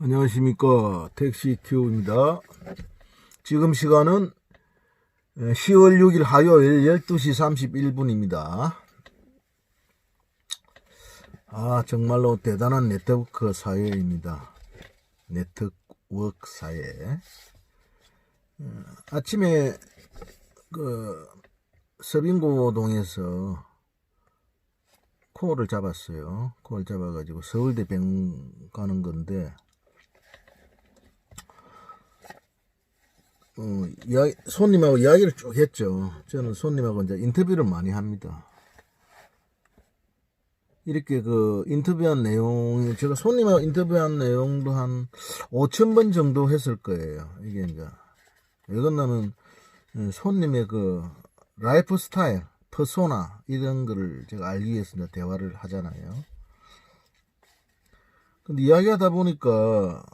안녕하십니까. 택시큐입니다. 지금 시간은 10월 6일 화요일 12시 31분입니다. 정말로 대단한 네트워크 사회입니다. 네트워크 사회. 아침에 서빙고동에서 콜을 잡았어요. 콜 잡아가지고 서울대 병 가는 건데, 손님하고 이야기를 쭉 했죠. 저는 손님하고 이제 인터뷰를 많이 합니다. 이렇게 인터뷰한 내용, 제가 손님하고 인터뷰한 내용도 한 5,000번 정도 했을 거예요. 이게 이제, 왜 그러냐면, 손님의 라이프 스타일, 퍼소나, 이런 거를 제가 알기 위해서 이제 대화를 하잖아요. 근데 이야기하다 보니까,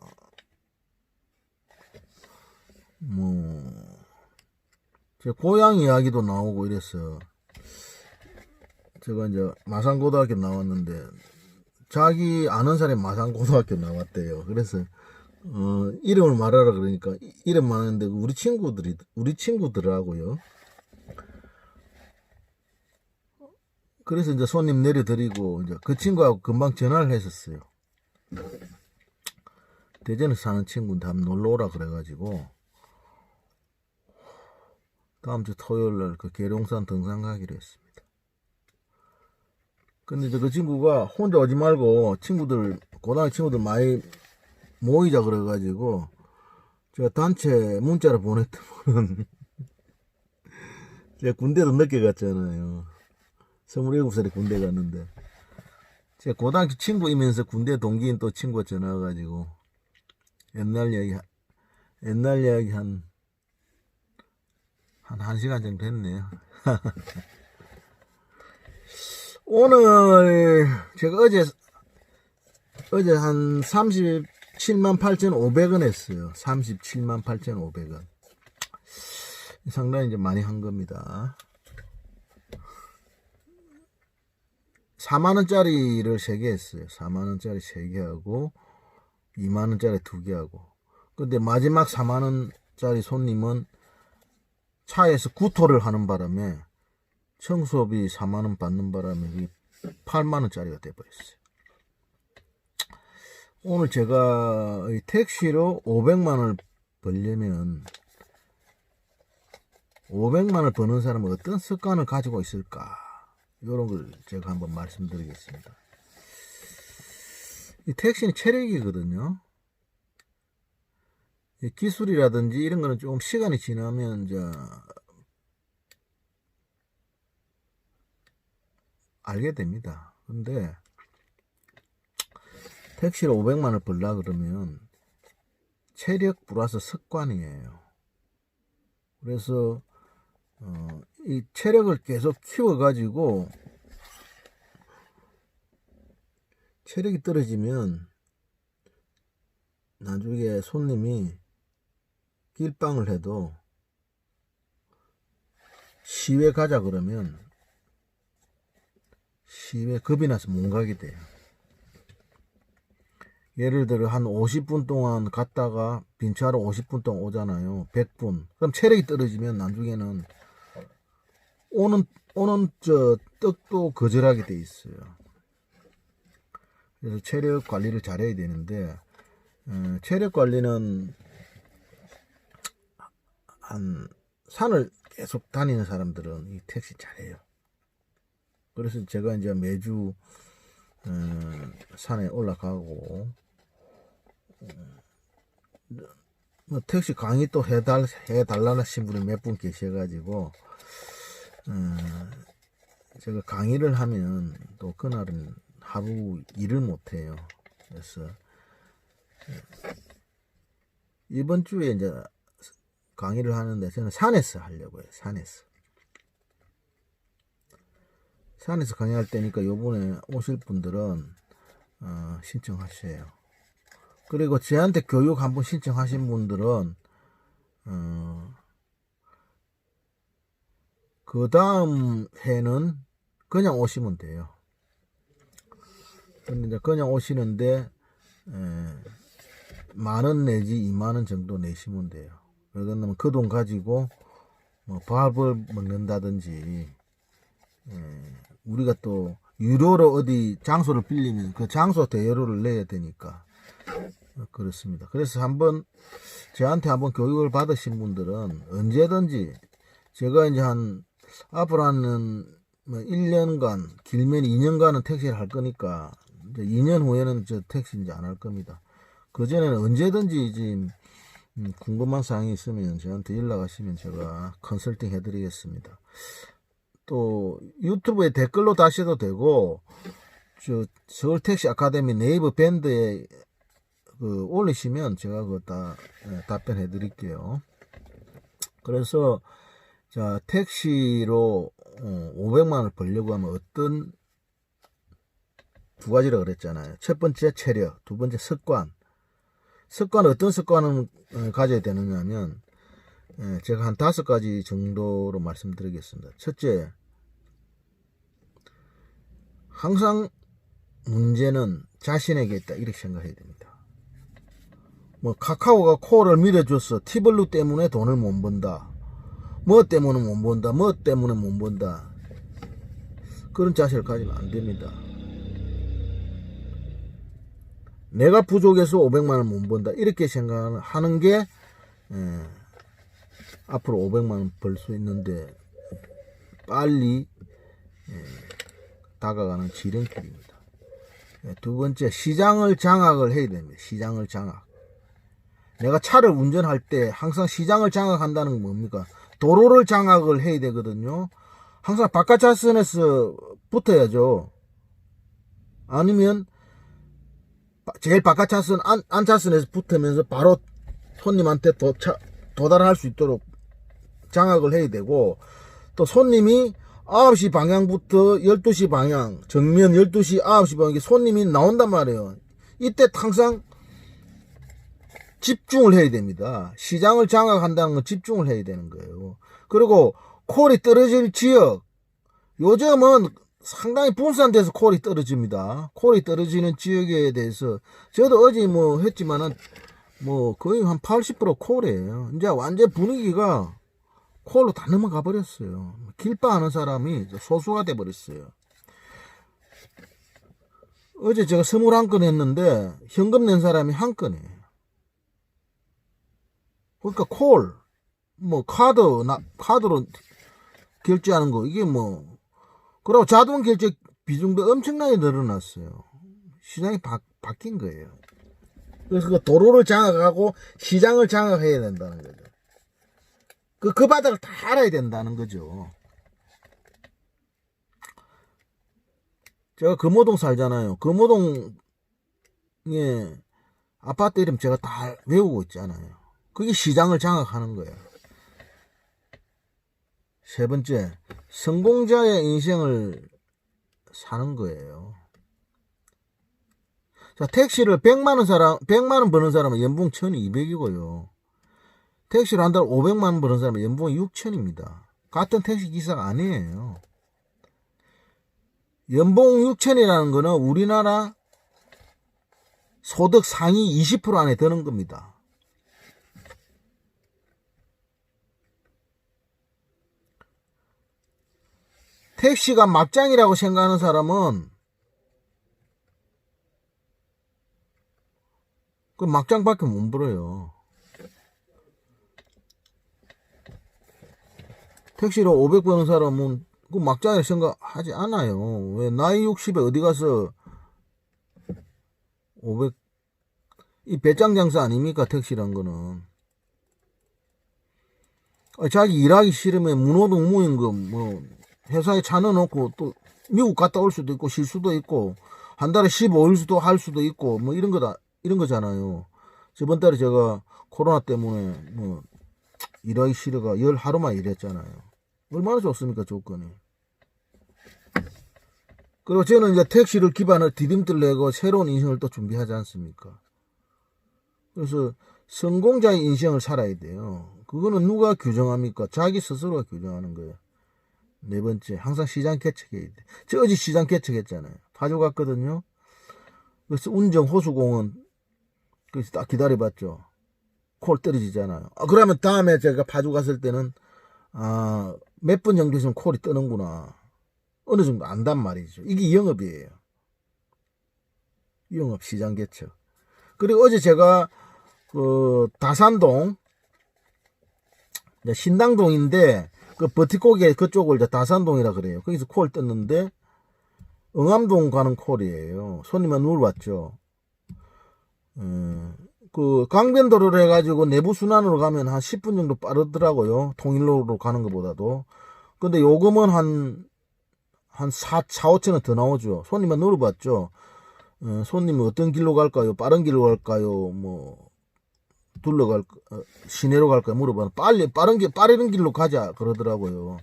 제 고향 이야기도 나오고 이랬어요. 제가 이제 마산고등학교 나왔는데, 자기 아는 사람이 마산고등학교 나왔대요. 그래서, 이름을 말하라 그러니까, 이름 많은데, 우리 친구들하고요. 그래서 이제 손님 내려드리고, 이제 그 친구하고 금방 전화를 했었어요. 대전에 사는 친구인데 한번 놀러 오라 그래가지고, 다음 주 토요일 날 계룡산 등산 가기로 했습니다. 근데 이제 그 친구가 혼자 오지 말고 고등학교 친구들 많이 모이자 그래가지고, 제가 단체 문자를 보냈더니, 제가 군대도 늦게 갔잖아요. 27살에 군대 갔는데, 제가 고등학교 친구이면서 군대 동기인 또 친구가 전화 와가지고, 옛날 이야기 한 1시간 정도 했네요. 오늘, 제가 어제 한 37만 8,500원 했어요. 37만 8,500원. 상당히 이제 많이 한 겁니다. 4만원짜리를 3개 했어요. 4만원짜리 3개 하고, 2만원짜리 2개 하고. 근데 마지막 4만원짜리 손님은 차에서 구토를 하는 바람에 청소비 4만원 받는 바람에 8만원짜리가 돼버렸어요. 오늘 제가 택시로 500만원을 벌려면 500만원을 버는 사람은 어떤 습관을 가지고 있을까? 이런 걸 제가 한번 말씀드리겠습니다. 이 택시는 체력이거든요. 기술이라든지 이런 거는 조금 시간이 지나면 이제 알게 됩니다. 근데 택시를 500만원을 벌라 그러면 체력 플러스 습관이에요. 그래서 이 체력을 계속 키워가지고 체력이 떨어지면 나중에 손님이 길빵을 해도 시외 가자 그러면 시외 겁이 나서 못 가게 돼요. 예를 들어 한 50분 동안 갔다가 빈차로 50분 동안 오잖아요. 100분. 그럼 체력이 떨어지면 나중에는 오는 떡도 거절하게 돼 있어요. 그래서 체력 관리를 잘해야 되는데, 체력 관리는 산을 계속 다니는 사람들은 이 택시 잘해요. 그래서 제가 이제 매주 산에 올라가고, 택시 강의 또 해달라신 분이 몇 분 계셔가지고, 제가 강의를 하면 또 그날은 하루 일을 못해요. 그래서 이번 주에 이제 강의를 하는데 저는 산에서 하려고 해요. 산에서 강의할 때니까 요번에 오실 분들은 신청하세요. 그리고 저한테 교육 한번 신청하신 분들은 그 다음 해는 그냥 오시면 돼요. 근데 이제 그냥 오시는데 10,000원 내지 20,000원 정도 내시면 돼요. 그러면 그 돈 가지고 뭐 밥을 먹는다든지, 우리가 또 유료로 어디 장소를 빌리면 그 장소 대여료를 내야 되니까 그렇습니다. 그래서 저한테 한번 교육을 받으신 분들은 언제든지 제가 이제 앞으로 하는 뭐 1년간, 길면 2년간은 택시를 할 거니까 이제 2년 후에는 저 택시 이제 안 할 겁니다. 그전에는 언제든지 지금 궁금한 사항이 있으면 저한테 연락하시면 제가 컨설팅 해드리겠습니다. 또 유튜브에 댓글로 다셔도 되고, 서울택시 아카데미 네이버 밴드에 올리시면 제가 그거 다 답변해 드릴게요. 그래서 자, 택시로 500만원을 벌려고 하면 어떤 두 가지라 그랬잖아요. 첫 번째 체력, 두 번째 습관. 어떤 습관을 가져야 되느냐 하면, 제가 한 5가지 정도로 말씀드리겠습니다. 첫째, 항상 문제는 자신에게 있다, 이렇게 생각해야 됩니다. 뭐 카카오가 코를 밀어줘서 티블루 때문에 돈을 못 번다, 뭐 때문에 못 번다, 그런 자세를 가지면 안 됩니다. 내가 부족해서 500만원 못 번다, 이렇게 생각하는 게 앞으로 500만원 벌 수 있는데 빨리 다가가는 지름길입니다. 두 번째, 시장을 장악을 해야 됩니다. 시장을 장악. 내가 차를 운전할 때 항상 시장을 장악한다는 건 뭡니까? 도로를 장악을 해야 되거든요. 항상 바깥 차선에서 붙어야죠. 아니면 제일 바깥 차선, 안 차선에서 붙으면서 바로 손님한테 도달할 수 있도록 장악을 해야 되고, 또 손님이 9시 방향부터 12시 방향, 정면 12시, 9시 방향에 손님이 나온단 말이에요. 이때 항상 집중을 해야 됩니다. 시장을 장악한다는 건 집중을 해야 되는 거예요. 그리고 콜이 떨어질 지역, 요즘은 상당히 분산돼서 콜이 떨어집니다. 콜이 떨어지는 지역에 대해서 저도 어제 뭐 했지만은 뭐 거의 한 80% 콜이에요. 이제 완전 분위기가 콜로 다 넘어가 버렸어요. 길바하는 사람이 소수가 돼 버렸어요. 어제 제가 21건 했는데 현금 낸 사람이 1건이에요. 그러니까 콜, 뭐 카드로 결제하는 거, 이게 뭐, 그리고 자동 결제 비중도 엄청나게 늘어났어요. 시장이 바뀐 거예요. 그래서 그 도로를 장악하고 시장을 장악해야 된다는 거죠. 그 바닥을 다 알아야 된다는 거죠. 제가 금호동 살잖아요. 금호동에 아파트 이름 제가 다 외우고 있잖아요. 그게 시장을 장악하는 거예요. 세 번째, 성공자의 인생을 사는 거예요. 자, 택시를 100만원 버는 사람은 연봉 1200이고요. 택시를 한 달 500만원 버는 사람은 연봉이 6000입니다. 같은 택시 기사가 아니에요. 연봉 6000이라는 거는 우리나라 소득 상위 20% 안에 드는 겁니다. 택시가 막장이라고 생각하는 사람은 그 막장밖에 못 벌어요. 택시로 500 버는 사람은 그 막장이라고 생각하지 않아요. 왜 나이 60에 어디 가서 500, 이 배짱 장사 아닙니까? 택시란 거는. 자기 일하기 싫으면 무노동 무임금 뭐 회사에 차 넣어놓고 또 미국 갔다 올 수도 있고 쉴 수도 있고 한 달에 15일 수도 할 수도 있고 뭐 이런 거잖아요. 저번 달에 제가 코로나 때문에 뭐 일하기 싫어가 열 하루만 일했잖아요. 얼마나 좋습니까, 조건이. 그리고 저는 이제 택시를 기반으로 디딤돌 내고 새로운 인생을 또 준비하지 않습니까? 그래서 성공자의 인생을 살아야 돼요. 그거는 누가 규정합니까? 자기 스스로가 규정하는 거예요. 네 번째, 항상 시장 개척해야 돼. 저 어제 시장 개척했잖아요. 파주 갔거든요. 그래서 운정 호수공원 그래서 딱 기다려봤죠. 콜 떨어지잖아요. 그러면 다음에 제가 파주 갔을 때는 몇 분 정도 있으면 콜이 뜨는구나. 어느 정도 안단 말이죠. 이게 영업이에요. 영업 시장 개척. 그리고 어제 제가 그 다산동 신당동인데 그 버티고개 그쪽을 이제 다산동이라 그래요. 거기서 콜 떴는데 응암동 가는 콜이에요. 손님만 누울 왔죠. 그 강변도로를 해가지고 내부 순환으로 가면 한 10분 정도 빠르더라고요. 통일로로 가는 것보다도. 근데 요금은 한 4, 5천 원 더 나오죠. 손님만 물어봤죠. 손님은 어떤 길로 갈까요? 빠른 길로 갈까요? 뭐 시내로 갈까요? 물어봐요. 빠른 길로 가자 그러더라고요.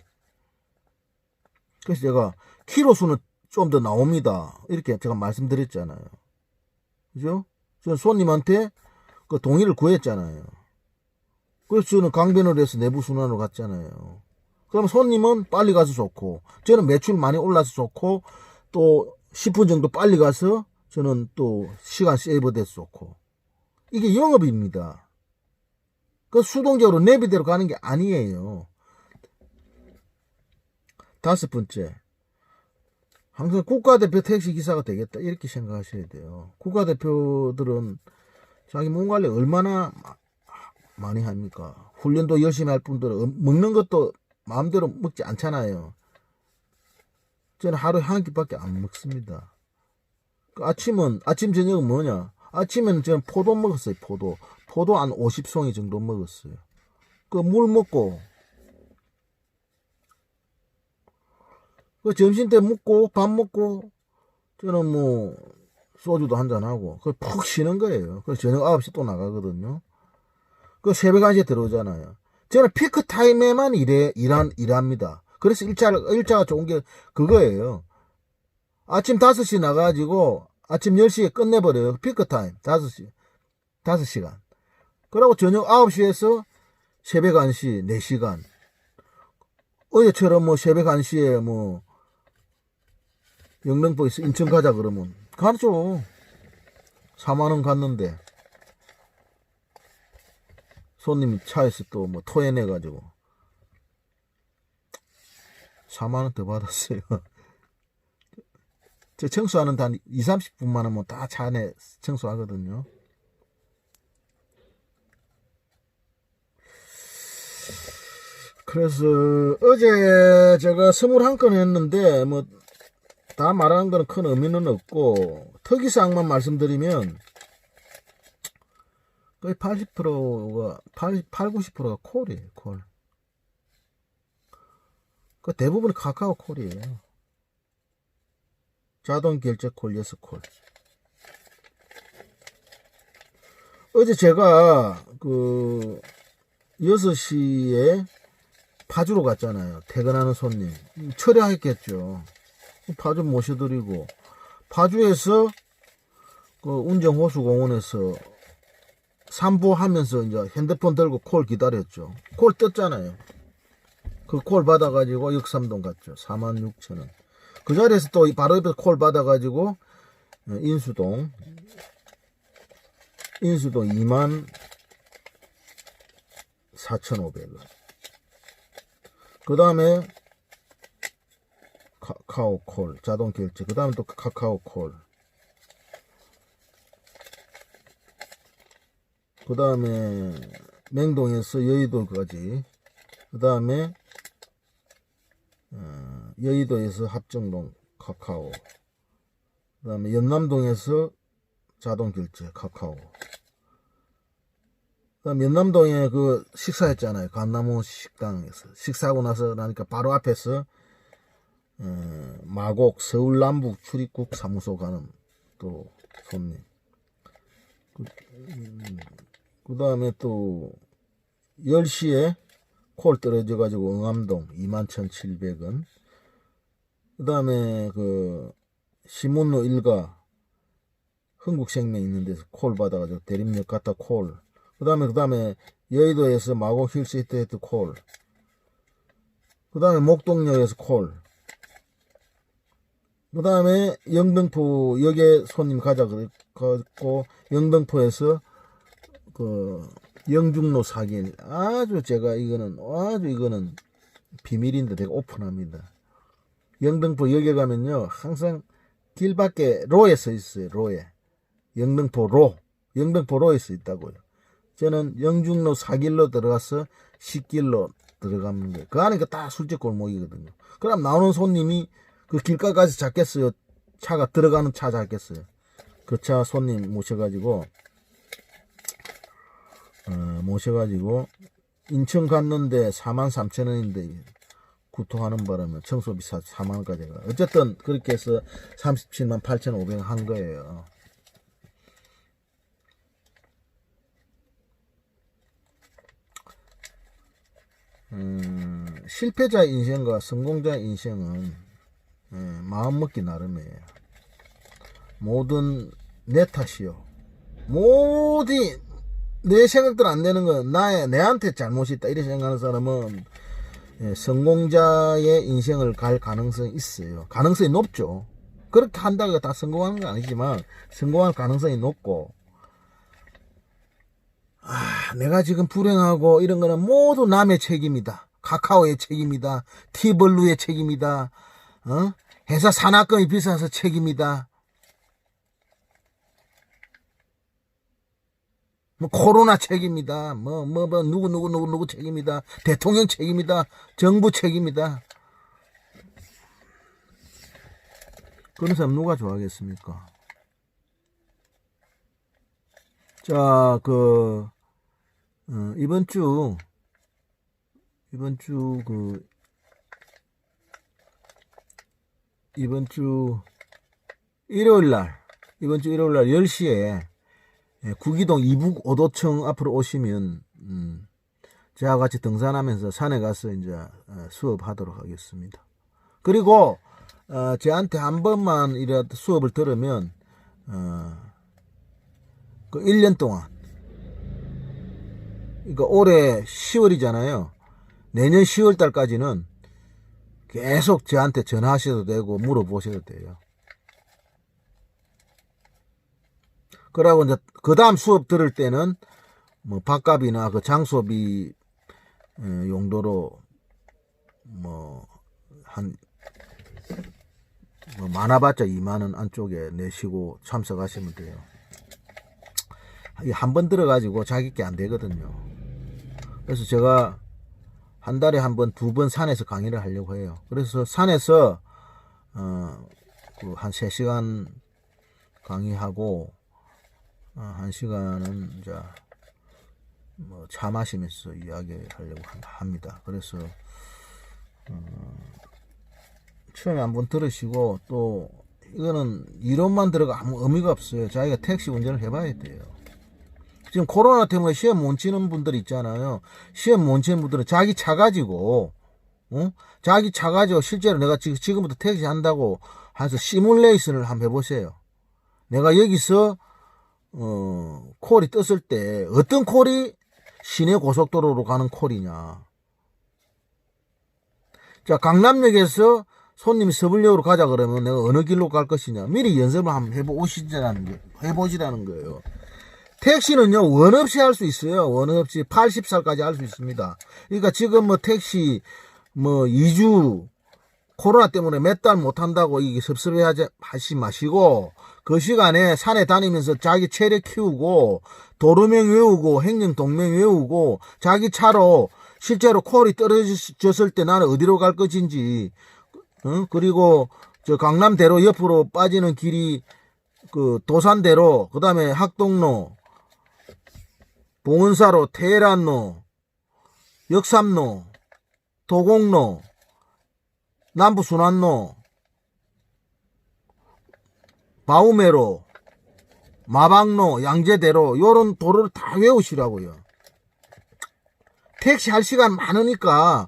그래서 제가 키로수는 좀 더 나옵니다. 이렇게 제가 말씀드렸잖아요. 그죠? 저는 손님한테 그 동의를 구했잖아요. 그래서 저는 강변으로 해서 내부 순환으로 갔잖아요. 그럼 손님은 빨리 가서 좋고, 저는 매출 많이 올라서 좋고, 또 10분 정도 빨리 가서 저는 또 시간 세이버 돼서 좋고. 이게 영업입니다. 그 수동적으로 내비대로 가는 게 아니에요. 5번째. 항상 국가대표 택시기사가 되겠다. 이렇게 생각하셔야 돼요. 국가대표들은 자기 몸 관리 얼마나 많이 합니까? 훈련도 열심히 할 뿐더러 먹는 것도 마음대로 먹지 않잖아요. 저는 하루에 한 끼밖에 안 먹습니다. 아침 저녁은 뭐냐? 아침에는 저는 포도 먹었어요. 포도 한 50송이 정도 먹었어요. 그 물 먹고 그 점심 때 먹고 밥 먹고 저는 뭐 소주도 한잔하고 푹 쉬는 거예요. 그래서 저녁 9시 또 나가거든요. 그 새벽 1시에 들어오잖아요. 저는 피크 타임에만 일합니다. 그래서 일자가 좋은 게 그거예요. 아침 5시 나가가지고 아침 10시에 끝내버려요. 피크 타임 5시간. 그러고 저녁 9시에서 새벽 1시 4시간. 어제처럼 뭐 새벽 1시에 뭐 영등포에서 인천 가자 그러면 가죠. 4만원 갔는데 손님이 차에서 또 뭐 토해내가지고 4만원 더 받았어요. 저 청소하는데 한 2, 30분만 하면 다 차 안에 청소하거든요. 그래서 어제 제가 21건 했는데 뭐 다 말하는 거는 큰 의미는 없고 특이사항만 말씀드리면 거의 80%가 90%가 콜이에요. 콜. 그 대부분이 카카오 콜이에요. 자동 결제 콜 6콜. 어제 제가 그 6시에 파주로 갔잖아요. 퇴근하는 손님 처리했겠죠. 파주 모셔드리고 파주에서 그 운정호수공원에서 산보하면서 이제 핸드폰 들고 콜 기다렸죠. 콜 떴잖아요. 그 콜 받아가지고 역삼동 갔죠. 46,000원. 그 자리에서 또 바로 옆에서 콜 받아가지고 인수동 24,500원. 그 다음에 카카오콜 자동결제. 그 다음에 또 카카오콜. 그 다음에 맹동에서 여의도까지. 그 다음에 여의도에서 합정동 카카오. 그 다음에 연남동에서 자동결제 카카오. 그 다음에 연남동에 그 식사했잖아요. 감나무 식당에서 식사하고 나서 나니까 바로 앞에서 마곡 서울 남북 출입국 사무소 가는 또 손님. 그 다음에 또 10시에 콜 떨어져 가지고 응암동 21,700원. 그 다음에 그 신문로 일가 흥국생명 있는 데서 콜 받아가지고 대림역 갔다 콜. 그 다음에 여의도에서 마곡 힐스테이트 콜. 그 다음에 목동역에서 콜. 그 다음에 영등포역에 손님 가자 그랬고 영등포에서 영중로 사기 이거는 비밀인데 내가 오픈합니다. 영등포 역에 가면요 항상 길 밖에 로에 서 있어요. 로에 영등포로에 서 있다고요. 저는 영중로 사길로 들어가서 식길로 들어가는 거예요. 그 안에 다 술집 골목이거든요. 그럼 나오는 손님이 그 길가까지 잡겠어요? 차가 들어가는 차 잡겠어요? 그 차 손님 모셔가지고 인천 갔는데 43,000원인데 구토하는 바람에 청소비 4만원까지 가. 어쨌든 그렇게 해서 378,500원 한 거예요. 실패자 인생과 성공자 인생은 마음먹기 나름이에요. 모든 내 탓이요. 모든 내 생각대로 안 되는 건 내한테 잘못이 있다 이렇게 생각하는 사람은 성공자의 인생을 갈 가능성이 있어요. 가능성이 높죠. 그렇게 한다고 다 성공하는 건 아니지만 성공할 가능성이 높고, 내가 지금 불행하고 이런 거는 모두 남의 책임이다. 카카오의 책임이다. 티블루의 책임이다. 회사 산학금이 비싸서 책임이다. 코로나 책임이다. 누구 책임이다. 대통령 책임이다. 정부 책임이다. 그런 사람 누가 좋아하겠습니까? 자, 이번 주 일요일날 10시에 구기동 이북 오도청 앞으로 오시면 저와 같이 등산하면서 산에 가서 이제 수업하도록 하겠습니다. 그리고 저한테 한 번만 이렇게 수업을 들으면 1년 동안, 그러니까 올해 10월이잖아요. 내년 10월 달까지는 계속 저한테 전화하셔도 되고 물어보셔도 돼요. 그러고 이제 그 다음 수업 들을 때는 뭐 밥값이나 그 장소비 용도로 많아봤자 2만원 안쪽에 내시고 참석하시면 돼요. 한 번 들어가지고 자기께 안 되거든요. 그래서 제가 한 달에 한 번, 2번 산에서 강의를 하려고 해요. 그래서 산에서 한 3시간 강의하고 1시간은 이제 차 마시면서 이야기하려고 합니다. 그래서 처음에 한번 들으시고, 또 이거는 이론만 들어가 아무 의미가 없어요. 자기가 택시 운전을 해봐야 돼요. 지금 코로나 때문에 시험 못 치는 분들 있잖아요. 시험 못 치는 분들은 자기 차 가지고 실제로 내가 지금부터 택시 한다고 해서 시뮬레이션을 한번 해보세요. 내가 여기서 콜이 떴을 때 어떤 콜이 시내 고속도로로 가는 콜이냐. 자, 강남역에서 손님이 서울역으로 가자 그러면 내가 어느 길로 갈 것이냐. 미리 연습을 한번 해보시라는 거예요. 택시는요, 원 없이 할 수 있어요. 원 없이 80살까지 할 수 있습니다. 그러니까 지금 택시 2주 코로나 때문에 몇 달 못 한다고 이게 섭섭해하지 마시고, 그 시간에 산에 다니면서 자기 체력 키우고, 도로명 외우고, 행정동명 외우고, 자기 차로 실제로 콜이 떨어졌을 때 나는 어디로 갈 것인지, 그리고 저 강남대로 옆으로 빠지는 길이 도산대로, 그 다음에 학동로, 봉은사로, 테헤란로, 역삼로, 도곡로, 남부순환로, 바우메로, 마방로, 양재대로, 요런 도로를 다 외우시라고요. 택시 할 시간은 많으니까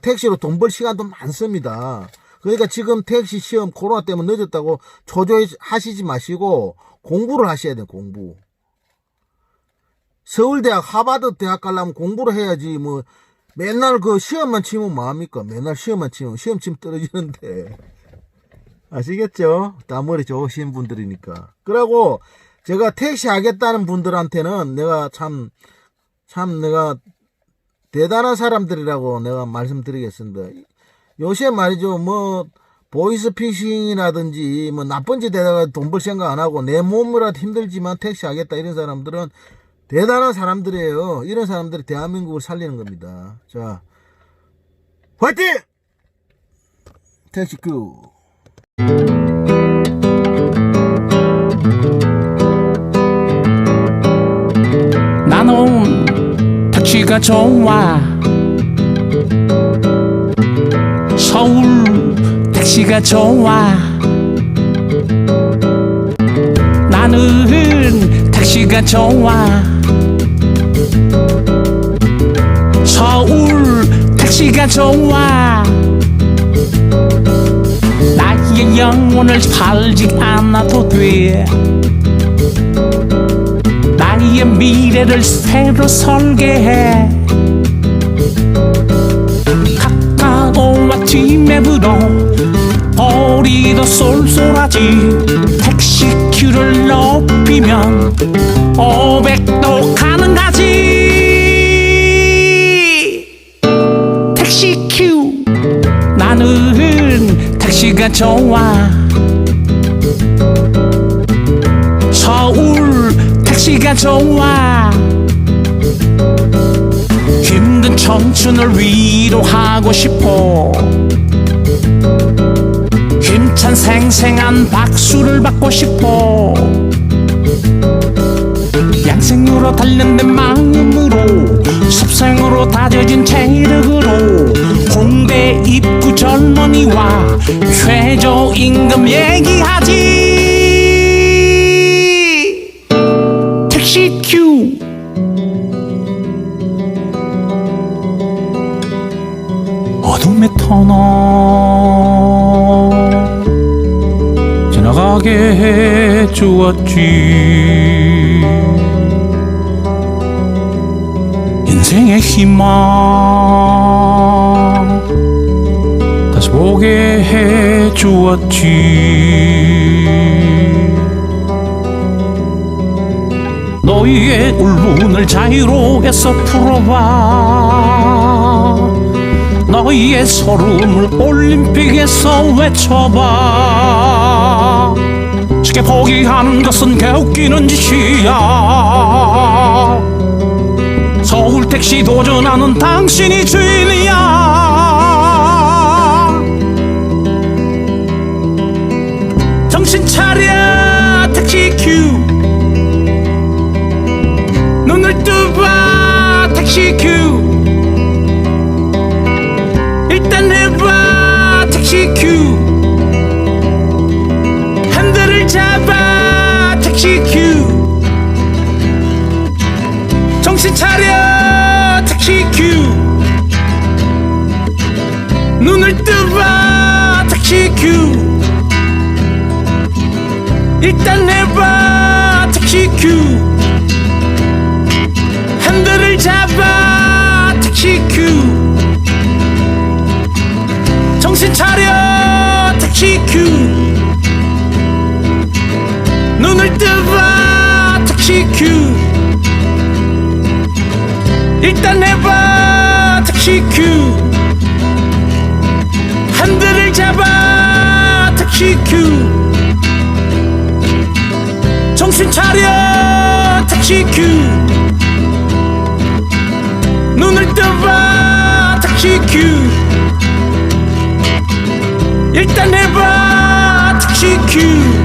택시로 돈 벌 시간도 많습니다. 그러니까 지금 택시 시험 코로나 때문에 늦었다고 초조하시지 마시고 공부를 하셔야 돼요. 공부. 서울대학, 하버드 대학 가려면 공부를 해야지. 맨날 시험만 치면 뭐합니까? 맨날 시험만 치면 시험 치면 떨어지는데. 아시겠죠? 다 머리 좋으신 분들이니까. 그러고 제가 택시 하겠다는 분들한테는 내가 내가 대단한 사람들이라고 내가 말씀드리겠습니다. 요새 말이죠, 뭐, 보이스피싱이라든지, 뭐, 나쁜 짓 에다가 돈 벌 생각 안 하고, 내 몸이라도 힘들지만 택시 하겠다, 이런 사람들은 대단한 사람들이에요. 이런 사람들이 대한민국을 살리는 겁니다. 자, 화이팅! 택시 큐! 나는 택시가 좋아. 서울 택시가 좋아. 나는 택시가 좋아. 서울 택시가 좋아. 나의 영혼을 팔지 않아도 돼. 나의 미래를 새로 설계해. 카카오와 티맵으로 거리도 쏠쏠하지. 택시큐를 높이면 500도 가능하지. 택시큐. 나는 택시가 좋아. 서울 택시가 좋아. 힘든 청춘을 위로하고 싶어. 힘찬 생생한 박수를 받고 싶어. 양생으로 단련된 마음으로 습생으로 다져진 체력으로 홍대 입구 젊은이와 최저임금 얘기하지. 택시큐. 어둠의 터널 지나가게 해주었지. 인생의 희망 다시 보게 해주었지. 너희의 울분을 자유로에서 풀어봐. 너희의 서름을 올림픽에서 외쳐봐. 쉽게 포기하는 것은 개웃기는 짓이야. 서울 택시 도전하는 당신이 주인이야. 정신 차려 택시큐. 눈을 뜨봐 택시큐. 일단 해봐 택시큐. 핸들을 잡아 택시큐. 정신 차려 택시큐. 눈을 뜨봐 택시큐. 일단 해봐 택시큐. 핸들을 잡아 택시큐. 정신 차려 택시큐. 눈을 뜨봐 택시큐. 일단 해봐 택시큐. 핸들을 잡아 택시큐. 정신 차려 택시큐. 눈을 뜨봐 택시큐. 일단 해봐 택시큐.